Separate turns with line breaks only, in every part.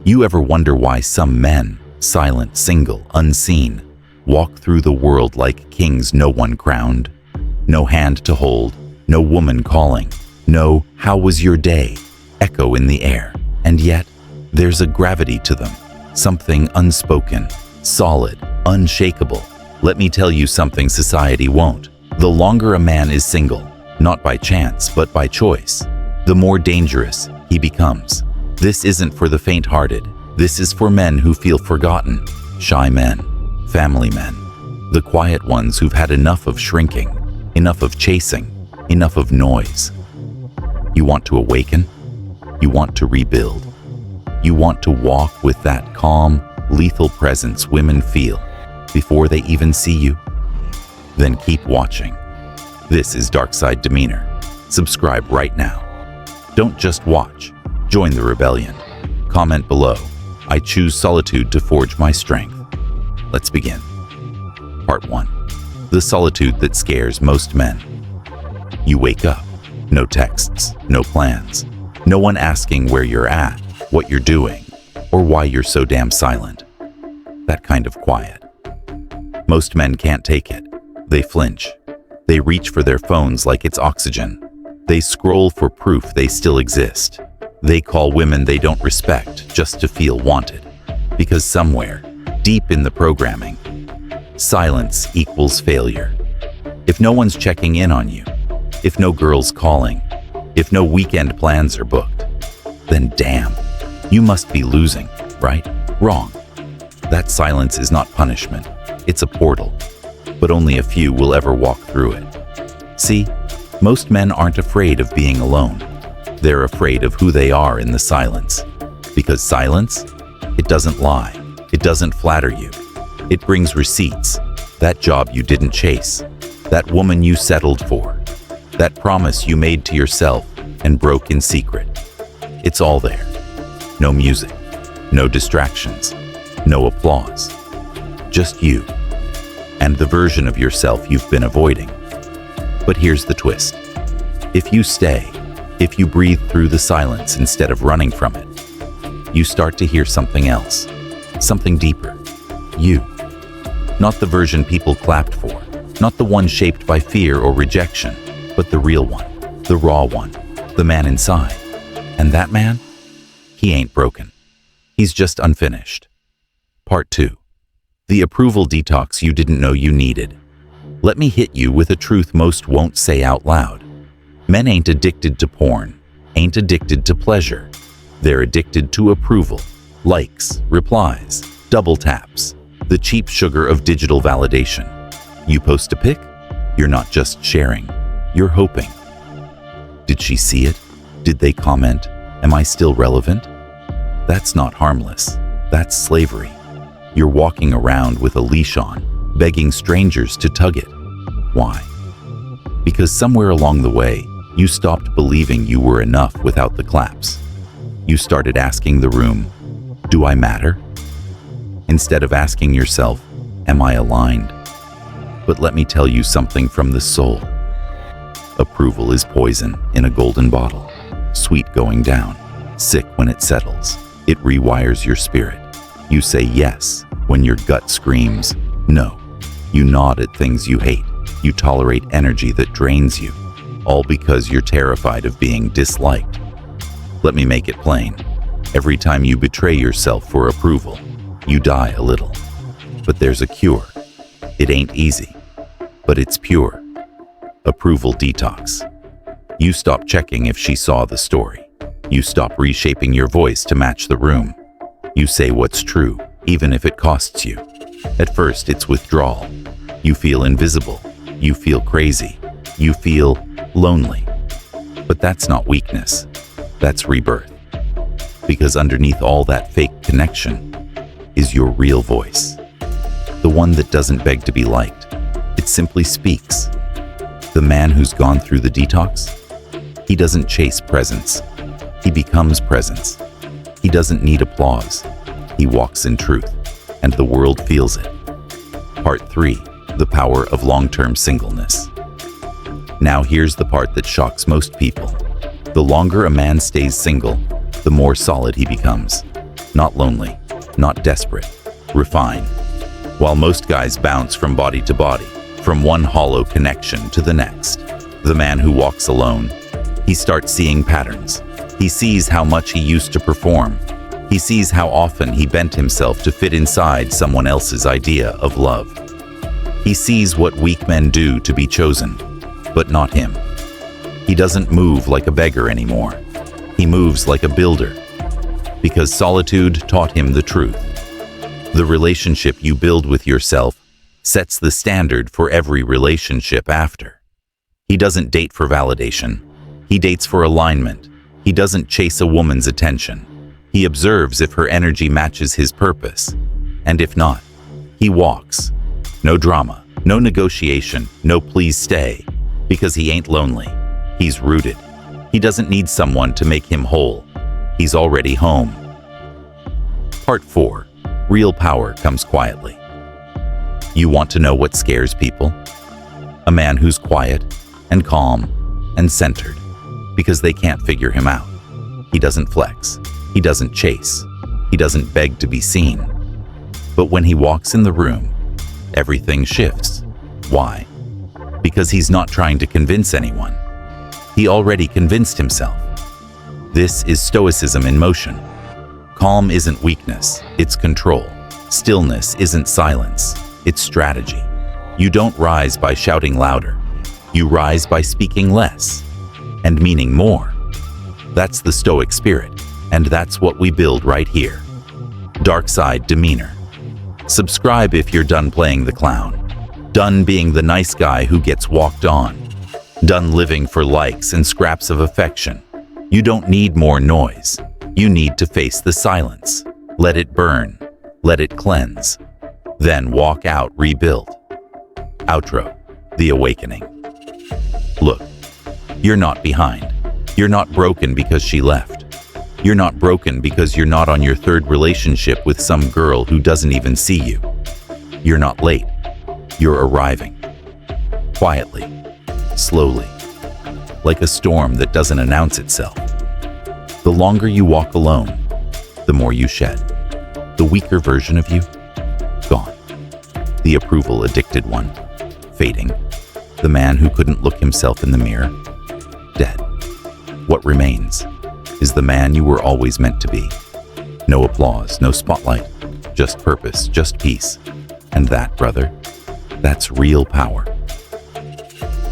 You ever wonder why some men, silent, single, unseen, walk through the world like kings no one crowned? No hand to hold, no woman calling, no "how was your day?" echo in the air. And yet, there's a gravity to them, something unspoken, solid, unshakable. Let me tell you something society won't. The longer a man is single, not by chance but by choice, the more dangerous he becomes. This isn't for the faint-hearted. This is for men who feel forgotten, shy men, family men, the quiet ones who've had enough of shrinking, enough of chasing, enough of noise. You want to awaken? You want to rebuild? You want to walk with that calm, lethal presence women feel before they even see you? Then keep watching. This is Darkside Demeanor. Subscribe right now. Don't just watch. Join the rebellion. Comment below. I choose solitude to forge my strength. Let's begin. Part 1. The solitude that scares most men. You wake up. No texts, no plans. No one asking where you're at, what you're doing, or why you're so damn silent. That kind of quiet. Most men can't take it. They flinch. They reach for their phones like it's oxygen. They scroll for proof they still exist. They call women they don't respect just to feel wanted. Because somewhere, deep in the programming, silence equals failure. If no one's checking in on you, if no girl's calling, if no weekend plans are booked, then damn, you must be losing, right? Wrong. That silence is not punishment. It's a portal. But only a few will ever walk through it. See, most men aren't afraid of being alone. They're afraid of who they are in the silence. Because silence, it doesn't lie. It doesn't flatter you. It brings receipts. That job you didn't chase. That woman you settled for. That promise you made to yourself and broke in secret. It's all there. No music. No distractions. No applause. Just you. And the version of yourself you've been avoiding. But here's the twist. If you stay, if you breathe through the silence instead of running from it, you start to hear something else, something deeper. You. Not the version people clapped for, not the one shaped by fear or rejection, but the real one, the raw one, the man inside. And that man? He ain't broken. He's just unfinished. Part 2. The approval detox you didn't know you needed. Let me hit you with a truth most won't say out loud. Men ain't addicted to porn, ain't addicted to pleasure. They're addicted to approval, likes, replies, double taps, the cheap sugar of digital validation. You post a pic? You're not just sharing, you're hoping. Did she see it? Did they comment? Am I still relevant? That's not harmless. That's slavery. You're walking around with a leash on, begging strangers to tug it. Why? Because somewhere along the way, you stopped believing you were enough without the claps. You started asking the room, do I matter? Instead of asking yourself, am I aligned? But let me tell you something from the soul. Approval is poison in a golden bottle, sweet going down, sick when it settles. It rewires your spirit. You say yes when your gut screams no. You nod at things you hate. You tolerate energy that drains you, all because you're terrified of being disliked. Let me make it plain. Every time you betray yourself for approval, you die a little. But there's a cure. It ain't easy, but it's pure. Approval detox. You stop checking if she saw the story. You stop reshaping your voice to match the room. You say what's true, even if it costs you. At first, it's withdrawal. You feel invisible. You feel crazy. You feel lonely. But that's not weakness. That's rebirth. Because underneath all that fake connection is your real voice. The one that doesn't beg to be liked. It simply speaks. The man who's gone through the detox, he doesn't chase presence. He becomes presence. He doesn't need applause. He walks in truth, and the world feels it. Part 3. The power of long-term singleness. Now here's the part that shocks most people. The longer a man stays single, the more solid he becomes. not lonely, not desperate, refined. While most guys bounce from body to body, from one hollow connection to the next, the man who walks alone, he starts seeing patterns. He sees how much he used to perform. He sees how often he bent himself to fit inside someone else's idea of love. He sees what weak men do to be chosen, but not him. He doesn't move like a beggar anymore. He moves like a builder, because solitude taught him the truth. The relationship you build with yourself sets the standard for every relationship after. He doesn't date for validation. He dates for alignment. He doesn't chase a woman's attention. He observes if her energy matches his purpose. And if not, he walks. No drama, no negotiation, no please stay, because he ain't lonely. He's rooted. He doesn't need someone to make him whole. He's already home. Part 4. Real power comes quietly. You want to know what scares people? A man who's quiet and calm and centered, because they can't figure him out. He doesn't flex. He doesn't chase. He doesn't beg to be seen. But when he walks in the room, everything shifts. Why? Because he's not trying to convince anyone. He already convinced himself. This is Stoicism in motion. Calm isn't weakness, it's control. Stillness isn't silence, it's strategy. You don't rise by shouting louder. You rise by speaking less and meaning more. That's the Stoic spirit, and that's what we build right here. Darkside Demeanor. Subscribe if you're done playing the clown, done being the nice guy who gets walked on, done living for likes and scraps of affection. You don't need more noise. You need to face the silence. Let it burn. Let it cleanse. Then walk out rebuilt. Outro. The awakening. Look, you're not behind. You're not broken because she left. You're not broken because you're not on your third relationship with some girl who doesn't even see you. You're not late. You're arriving. Quietly. Slowly. Like a storm that doesn't announce itself. The longer you walk alone, the more you shed. The weaker version of you, gone. The approval-addicted one, fading. The man who couldn't look himself in the mirror, dead. What remains is the man you were always meant to be. No applause, no spotlight, just purpose, just peace. And that, brother, that's real power.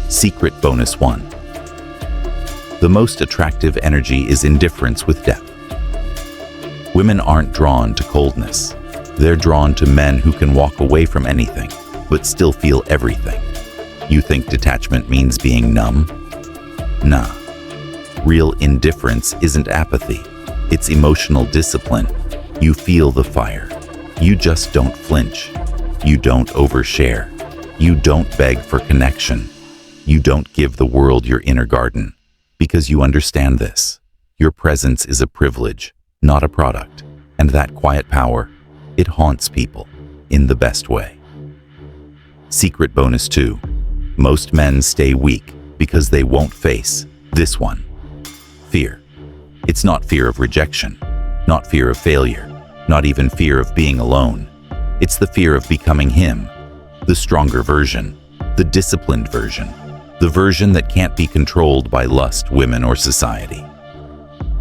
Secret bonus 1. The most attractive energy is indifference with depth. Women aren't drawn to coldness. They're drawn to men who can walk away from anything, but still feel everything. You think detachment means being numb? Nah. Real indifference isn't apathy. It's emotional discipline. You feel the fire. You just don't flinch. You don't overshare. You don't beg for connection. You don't give the world your inner garden. Because you understand this. Your presence is a privilege, not a product. And that quiet power, it haunts people in the best way. Secret bonus 2. Most men stay weak because they won't face this one. Fear. It's not fear of rejection, not fear of failure, not even fear of being alone. It's the fear of becoming him, the stronger version, the disciplined version, the version that can't be controlled by lust, women, or society.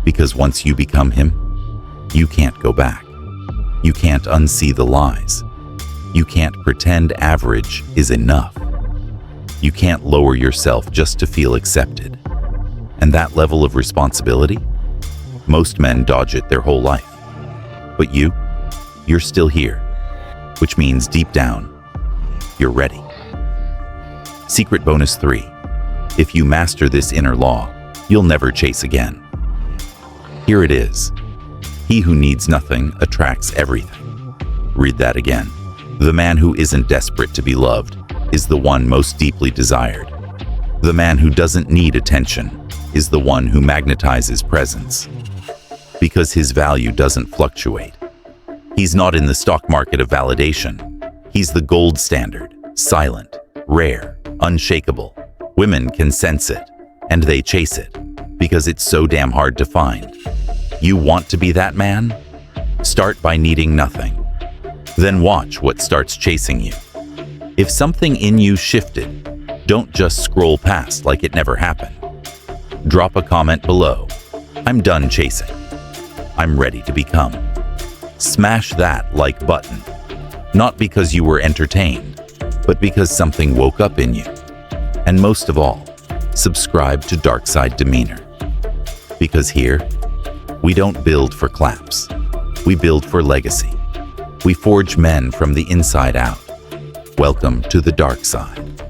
Because once you become him, you can't go back. You can't unsee the lies. You can't pretend average is enough. You can't lower yourself just to feel accepted. And that level of responsibility? Most men dodge it their whole life. But you're still here, which means deep down, you're ready. Secret bonus 3. If you master this inner law, you'll never chase again. Here it is. He who needs nothing attracts everything. Read that again. The man who isn't desperate to be loved is the one most deeply desired. The man who doesn't need attention is the one who magnetizes presence. Because his value doesn't fluctuate. He's not in the stock market of validation. He's the gold standard, silent, rare, unshakable. Women can sense it, and they chase it, because it's so damn hard to find. You want to be that man? Start by needing nothing. Then watch what starts chasing you. If something in you shifted, don't just scroll past like it never happened. Drop a comment below. I'm done chasing. I'm ready to become. Smash that like button. Not because you were entertained, but because something woke up in you. And most of all, subscribe to Darkside Demeanor. Because here, we don't build for claps. We build for legacy. We forge men from the inside out. Welcome to the dark side.